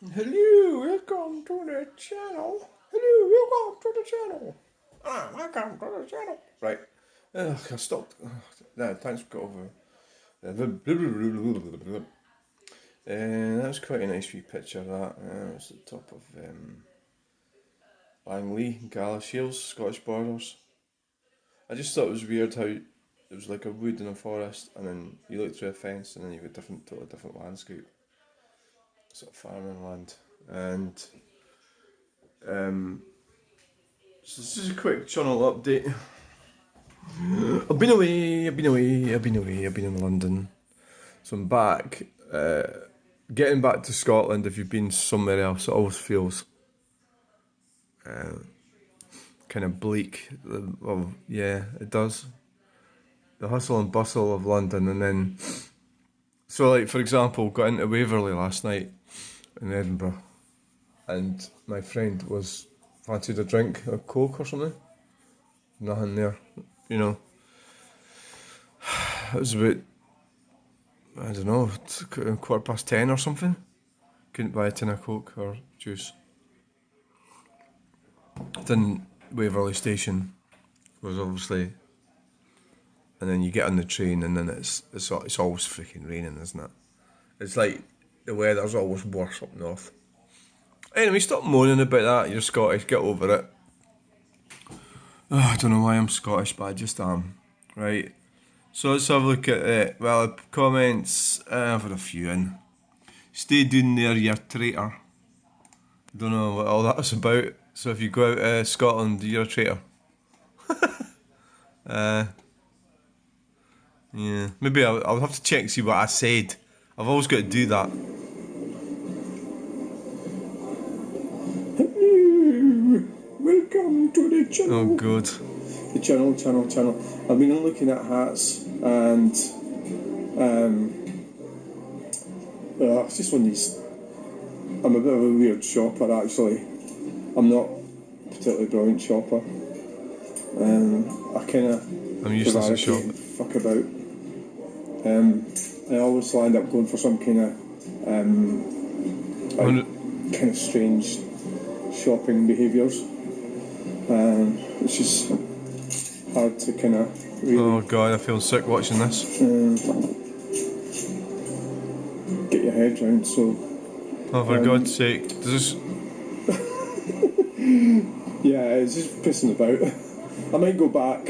Hello, welcome to the channel. Hello, welcome to the channel. Welcome to the channel. Right. I stopped. No, thanks for over. That was quite a nice wee picture. That it's the top of Langley, Galashiels, Scottish borders. I just thought it was weird how it was like a wood in a forest, and then you look through a fence, and then you've got totally different landscape, sort of farming land, and so this is a quick Chunel update. I've been away, I've been in London. So I'm back. Getting back to Scotland, if you've been somewhere else, it always feels kind of bleak. Well, yeah, it does. The hustle and bustle of London, and then... So, like, for example, got into Waverley last night in Edinburgh, and my friend fancied a drink, a Coke or something. Nothing there, you know. It was about, I don't know, 10:15 or something. Couldn't buy a tin of Coke or juice. Then Waverley Station was obviously, and then you get on the train, and then it's always freaking raining, isn't it? It's like the weather's always worse up north. Anyway, stop moaning about that. You're Scottish, get over it. I don't know why I'm Scottish, but I just am. Right. So let's have a look at it. Well, comments. I've had a few in. Stay down there, you traitor. Don't know what all that was about. So if you go out to Scotland, you're a traitor. Yeah, maybe I'll have to check and see what I said. I've always got to do that. Hello, welcome to the channel. Oh, good. The channel. I've been looking at hats and it's just one of these. I'm a bit of a weird shopper actually. I'm not a particularly brilliant shopper. I'm useless at shop. Fuck about. I always land up going for some kind of strange shopping behaviours. It's just hard to kind of really. Oh god, I feel sick watching this. Get your head round. So. Oh, for God's sake, does this? Yeah, it's just pissing about. I might go back.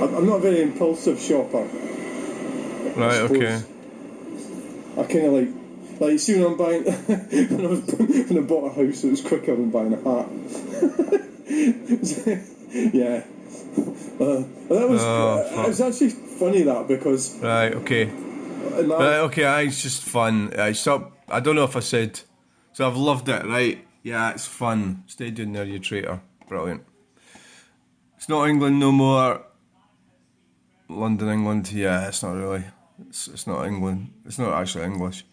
I'm not a very impulsive shopper. Right, okay. I kind of like see when I'm buying when I bought a house, it was quicker than buying a hat. Yeah, that was it was actually funny that because right, okay, it's just fun. I don't know if I said. So I've loved it, right? Yeah, it's fun. Stay down there, you traitor. Brilliant. It's not England no more. London, England. Yeah, it's not really. It's not England. It's not actually English.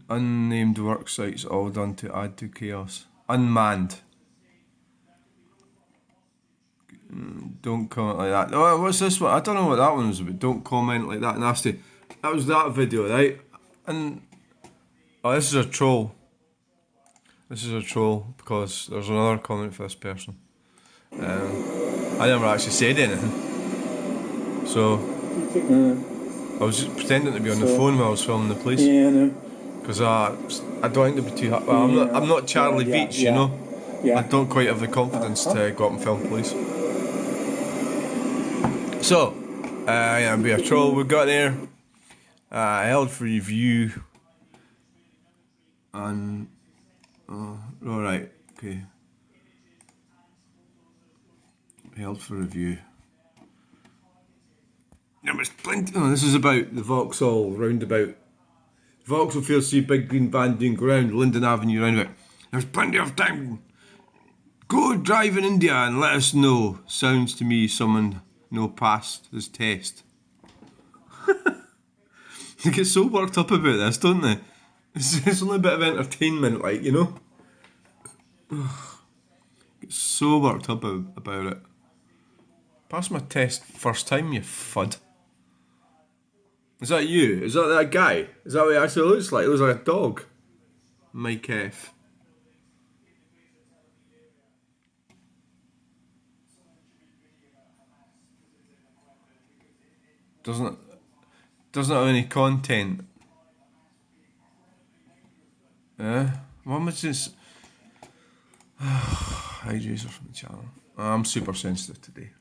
Unnamed work sites all done to add to chaos. Unmanned. Don't comment like that. Oh, what's this one? I don't know what that one was about. Don't comment like that, nasty. That was that video, right? And this is a troll. This is a troll because there's another comment for this person. I never actually said anything. So I was just pretending to be on the phone while I was filming the police. Yeah, I know. Because I don't think they'd be too happy. Well, I'm not Charlie Veach, you know. Yeah. I don't quite have the confidence to go up and film police. So, yeah, be a troll. We got there. Held for review. And alright, okay. Held for review. There was plenty. Oh, this is about the Vauxhall roundabout. Vauxhall Field C, big green van doing ground, Linden Avenue roundabout. There's plenty of time. Go drive in India and let us know. Sounds to me someone no passed his test. They get so worked up about this, don't they? It's only a bit of entertainment, like, you know? Get so worked up about it. Passed my test first time, you fud. Is that you? Is that guy? Is that what he actually looks like? He looks like a dog. Mike F. Doesn't have any content. What was this? Hi, user from the channel. I'm super sensitive today.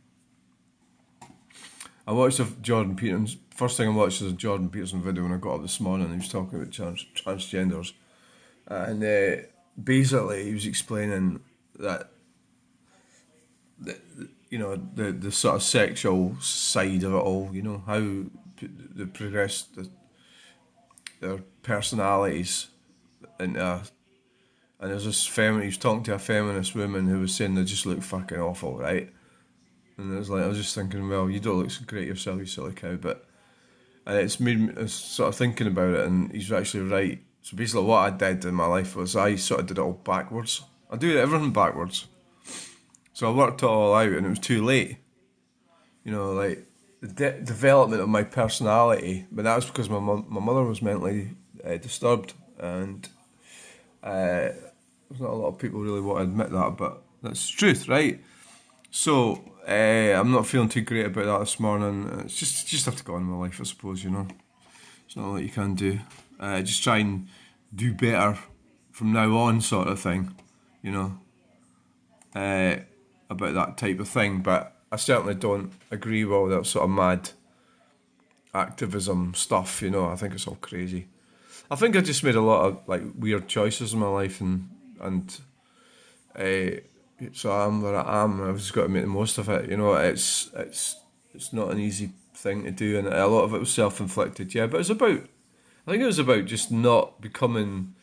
I watched Jordan Peterson. First thing I watched was a Jordan Peterson video when I got up this morning. He was talking about transgenders, and basically he was explaining that the sort of sexual side of it all. You know how they progress their personalities into. And there's this he was talking to a feminist woman who was saying they just look fucking awful, right? And it was like, I was just thinking, well, you don't look so great yourself, you silly cow, and it's made me sort of thinking about it, and he's actually right. So basically what I did in my life was I sort of did it all backwards. I do everything backwards. So I worked it all out, and it was too late. You know, like, the development of my personality, but that was because my mother was mentally disturbed, and there's not a lot of people really want to admit that, but that's the truth, right? So I'm not feeling too great about that this morning. It's just have to go on in my life, I suppose. You know, it's not a lot you can do. Just try and do better from now on, sort of thing. You know, about that type of thing. But I certainly don't agree with all that sort of mad activism stuff. You know, I think it's all crazy. I think I just made a lot of like weird choices in my life, and so I'm where I am. I've just got to make the most of it. You know, it's not an easy thing to do, and a lot of it was self-inflicted. Yeah, but I think it was about just not becoming.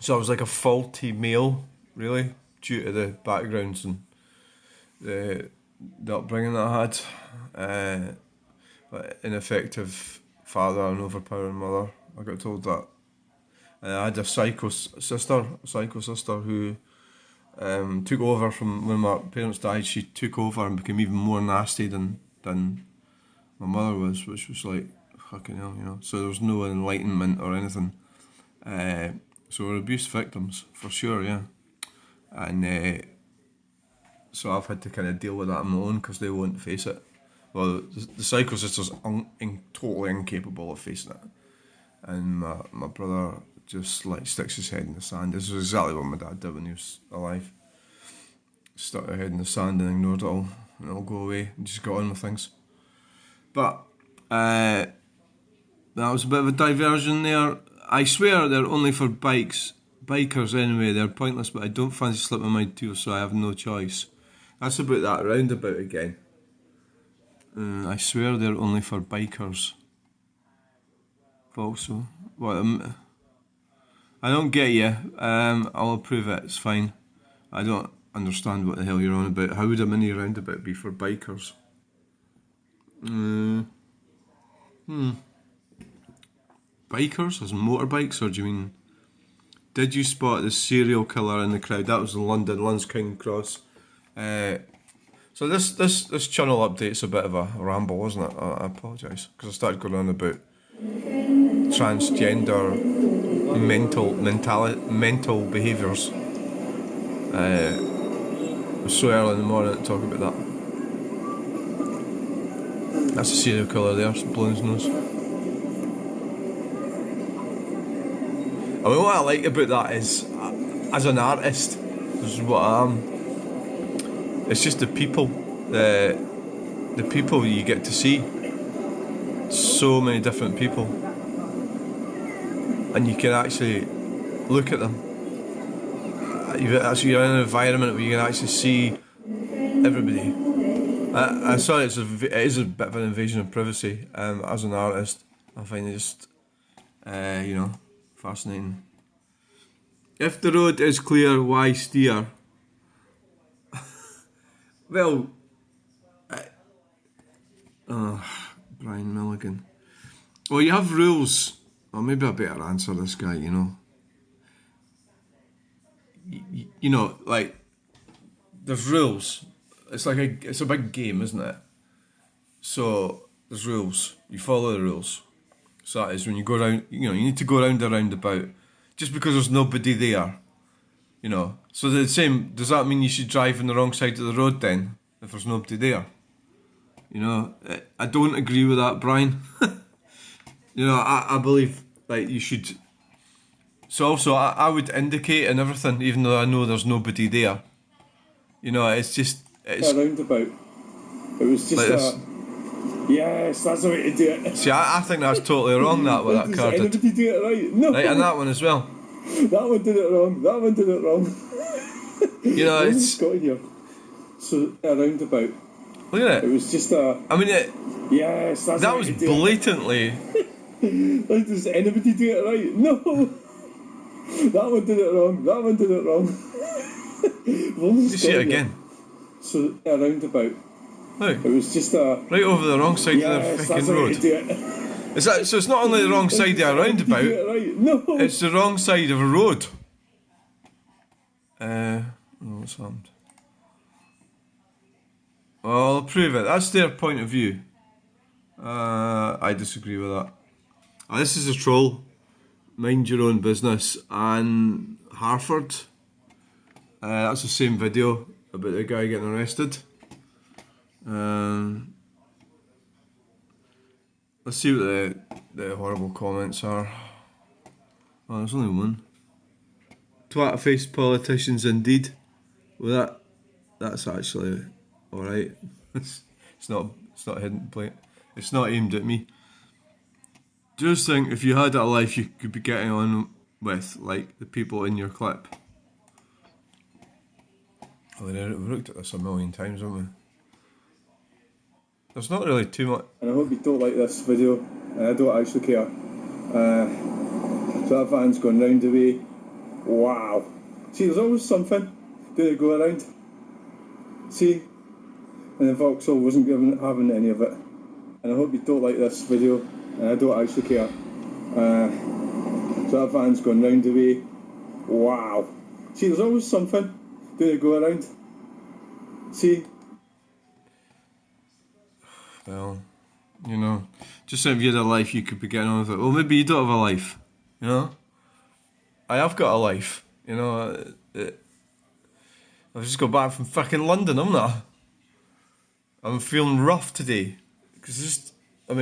So I was like a faulty male, really, due to the backgrounds and the upbringing that I had. Ineffective father and overpowering mother. I got told that. I had a psycho sister who took over from when my parents died. She took over and became even more nasty than my mother was, which was like fucking hell, you know. So there was no enlightenment or anything. So we're abuse victims for sure, yeah. And so I've had to kind of deal with that on my own because they won't face it. Well, the psycho sister's totally incapable of facing it, and my brother just like sticks his head in the sand. This is exactly what my dad did when he was alive. Stuck her head in the sand and ignored it all, and it'll go away, and just got on with things. But that was a bit of a diversion there. I swear they're only for bikers anyway. They're pointless, but I don't fancy slipping my too, so I have no choice. That's about that roundabout again. I swear they're only for bikers. Also, what? I don't get you. I'll approve it. It's fine. I don't understand what the hell you're on about. How would a mini roundabout be for bikers? Bikers as in motorbikes, or do you mean? Did you spot the serial killer in the crowd? That was in London, Lunds King Cross. So this Chunel update's a bit of a ramble, wasn't it? I apologise because I started going on about transgender mental behaviours. It was so early in the morning to talk about that. That's a serial killer there, blowing his nose. I mean, what I like about that is, as an artist, this is what I am. It's just the people you get to see. So many different people, and you can actually look at them. You're in an environment where you can actually see everybody. I saw it is a bit of an invasion of privacy. As an artist, I find it just fascinating. If the road is clear, why steer? Well, Brian Milligan. Well, you have rules. Or maybe I better answer this guy, you know. You know, like, there's rules. It's like it's a big game, isn't it? So there's rules. You follow the rules. So that is when you go around, you know, you need to go around a roundabout. Just because there's nobody there, you know. So the same, does that mean you should drive on the wrong side of the road then, if there's nobody there? You know, I don't agree with that, Brian. You know, I believe, like, you should... So also, I would indicate and everything, even though I know there's nobody there. You know, it's just... It's A roundabout. It was just like this. Yes, that's the way to do it. See, I think that's totally wrong, that, what that Does car did. anybody do it right? No. Right, and that one as well. That one did it wrong. That one did it wrong. You know, What it's... has got here? So, a roundabout. Look at It it. was just a... I mean, Yes, that's that the way was to do blatantly... it. Like, does anybody do it right? No. That one did it wrong. That one did it wrong. You see it again. So, a roundabout. Look, It was just a... right over the wrong side of Yes, the that's fucking the way road. to do it. Is that, so it's not only the wrong side of a roundabout, Do it right? No. it's the wrong side of a road. What's happened? Well, I'll prove it. That's their point of view. I disagree with that. This is a troll. Mind your own business. And Harford. That's the same video about the guy getting arrested. Let's see what the horrible comments are. Oh, there's only one. Twat-faced politicians indeed. Well, that's actually alright. It's not hidden plate. It's not aimed at me. Just think, if you had a life you could be getting on with, like the people in your clip. Oh, we've looked at this a million times, haven't we? There's not really too much. And I hope you don't like this video, and I don't actually care. So that van's going round the way. Wow. See, there's always something. Do they go around? See? And the Vauxhall wasn't having any of it. And I hope you don't like this video, and I don't actually care. So that van's going round the way. Wow. See, there's always something. Do they go around? See? Well, you know, just if you had a life you could be getting on with it. Well, maybe you don't have a life, you know? I have got a life, you know. I've just got back from fucking London, haven't I? I'm feeling rough today. Because I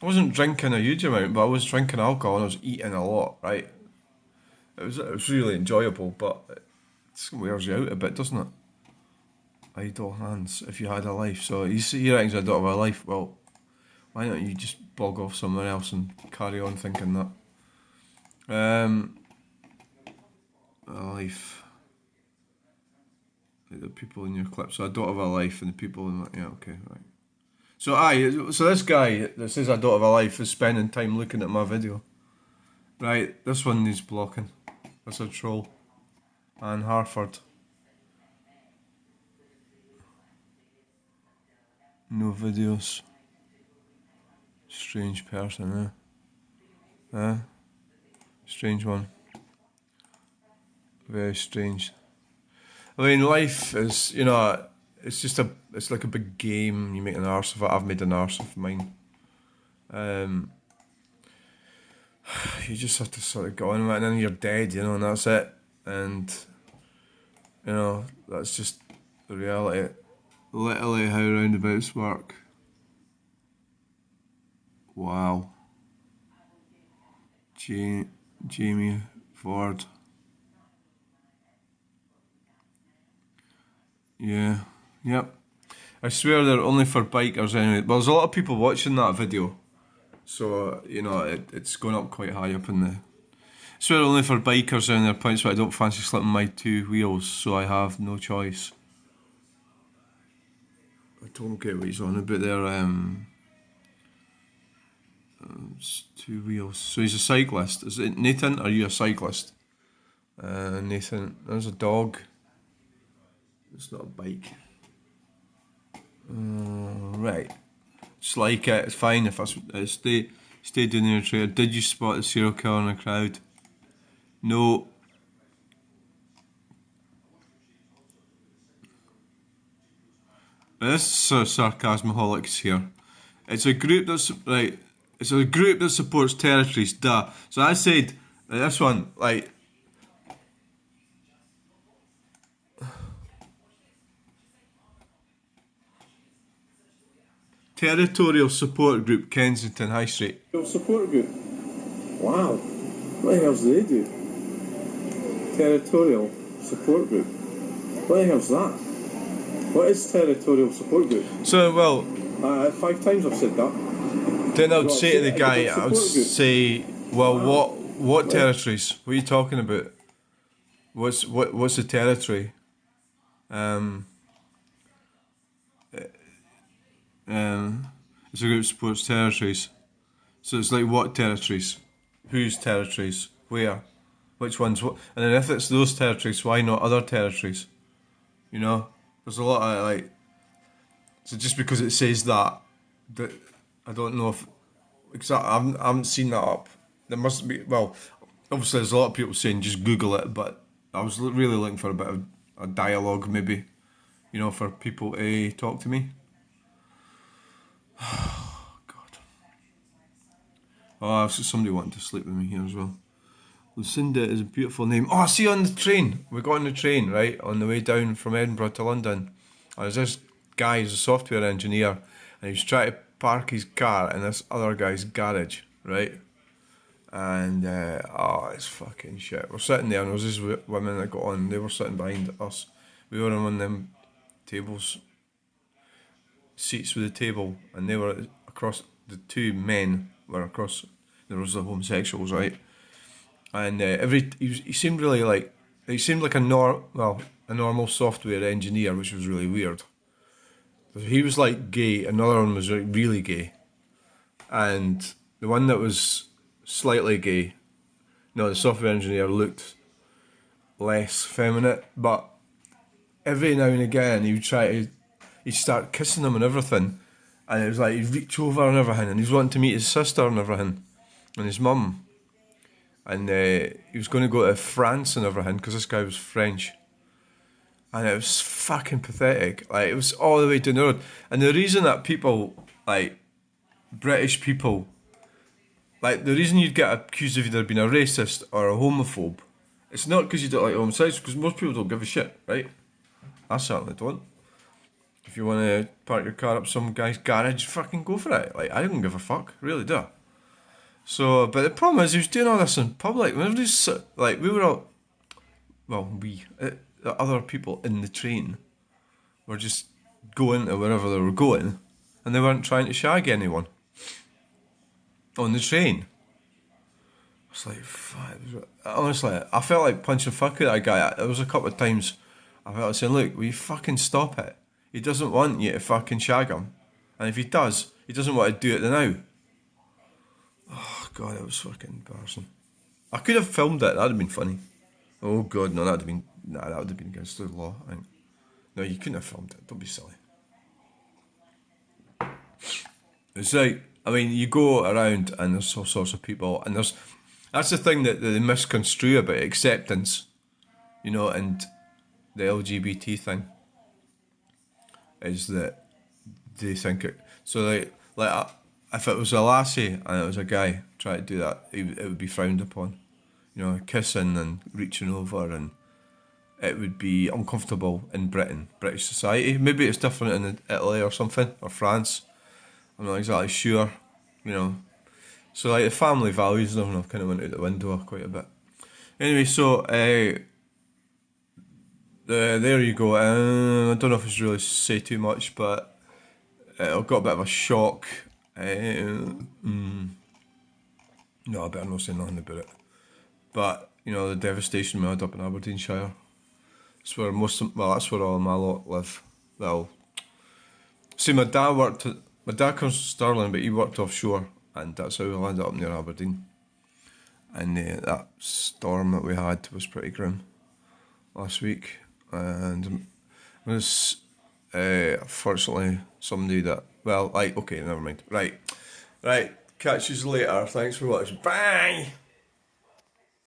wasn't drinking a huge amount, but I was drinking alcohol and I was eating a lot, right? It was really enjoyable, but it wears you out a bit, doesn't it? Idle hands, if you had a life. So he reckons I don't have a life. Well, why don't you just bog off somewhere else and carry on thinking that? A life. Like the people in your clip. So I don't have a life, and the people in that. Yeah, okay, right. So this guy that says I don't have a life is spending time looking at my video. Right, this one needs blocking. That's a troll. And Harford. No videos. Strange person, strange one. Very strange. I mean, life is, you know, it's like a big game. You make an arse of it. I've made an arse of mine. You just have to sort of go on with it, and then you're dead, you know, and that's it. And, you know, that's just the reality. Literally how roundabouts work. Wow. Jamie Ford. Yeah. Yep. I swear they're only for bikers anyway. Well, there's a lot of people watching that video. So, you know, it's going up quite high up in the... I swear only for bikers and their points, but I don't fancy slipping my two wheels, so I have no choice. I don't get what he's on about there. It's 2 wheels. So he's a cyclist. Is it Nathan? Are you a cyclist? Nathan, there's a dog. It's not a bike. Right. Just like it. It's fine if I stay doing your trailer. Did you spot the serial killer in the crowd? No. This sarcasmaholics here. It's a group that's right. It's a group that supports territories. Duh. So I said this one like territorial support group, Kensington High Street. Support group. Wow. What the hell do they do? Territorial support group. What the hell's that? What is territorial support group? So well, 5 times I've said that. then I would Well, say to the guy, I would support group. say, well, what territories? What are you talking about? What's the territory? It's a group that supports territories. So it's like what territories? Whose territories? Where? Which ones? What? And then if it's those territories, why not other territories? You know, there's a lot of like. So just because it says that I don't know if because I haven't seen that up. There must be. Well, obviously there's a lot of people saying just Google it, but I was really looking for a bit of a dialogue, maybe, you know, for people to talk to me. God. Oh, I've got somebody wanting to sleep with me here as well. Lucinda is a beautiful name. Oh, I see on the train. We got on the train, right, on the way down from Edinburgh to London. There's this guy, he's a software engineer, and he was trying to park his car in this other guy's garage, right? And, it's fucking shit. We're sitting there, and there was these women that got on, they were sitting behind us. We were on one of them tables, seats with a table, and they were across, the two men were across, there was the homosexuals, right? And he seemed really like, he seemed like a normal software engineer, which was really weird. He was like gay, another one was like really gay, and the one that was slightly gay, no, the software engineer looked less feminine, but every now and again he'd start kissing him and everything, and it was like he'd reach over and everything, and he was wanting to meet his sister and everything, and his mum. And he was going to go to France and everything because this guy was French. And it was fucking pathetic. Like, it was all the way down the road. And the reason that people, like, British people, like, the reason you'd get accused of either being a racist or a homophobe, it's not because you don't like homosexuals, because most people don't give a shit, right? I certainly don't. If you want to park your car up some guy's garage, fucking go for it. Like, I don't give a fuck, really do. So, but the problem is, he was doing all this in public. Whenever he's, like, we were all, well, the other people in the train were just going to wherever they were going, and they weren't trying to shag anyone on the train. I was like, fuck. Honestly, I felt like punching fuck at that guy. There was a couple of times I felt like saying, look, will you fucking stop it? He doesn't want you to fucking shag him. And if he does, he doesn't want to do it now. Oh, God, it was fucking embarrassing. I could have filmed it, that would have been funny. Oh, God, no, that would have been against the law, I think. No, you couldn't have filmed it, don't be silly. It's like, I mean, you go around and there's all sorts of people, and that's the thing that they misconstrue about acceptance, you know, and the LGBT thing, is that they think it, so like if it was a lassie and it was a guy trying to do that, it would be frowned upon. You know, kissing and reaching over, and it would be uncomfortable in British society. Maybe it's different in Italy or something, or France. I'm not exactly sure, you know. So like the family values and everything have kind of went out the window quite a bit. Anyway, so there you go. I don't know if it's really say too much, but I got a bit of a shock. No, I better not say nothing about it. But, you know, the devastation we had up in Aberdeenshire. That's where that's where all my lot live. Well, see, my dad comes from Stirling, but he worked offshore, and that's how we landed up near Aberdeen. And that storm that we had was pretty grim last week. And it was, fortunately, somebody that, well, like, okay, never mind. Right, catch you later. Thanks for watching. Bye!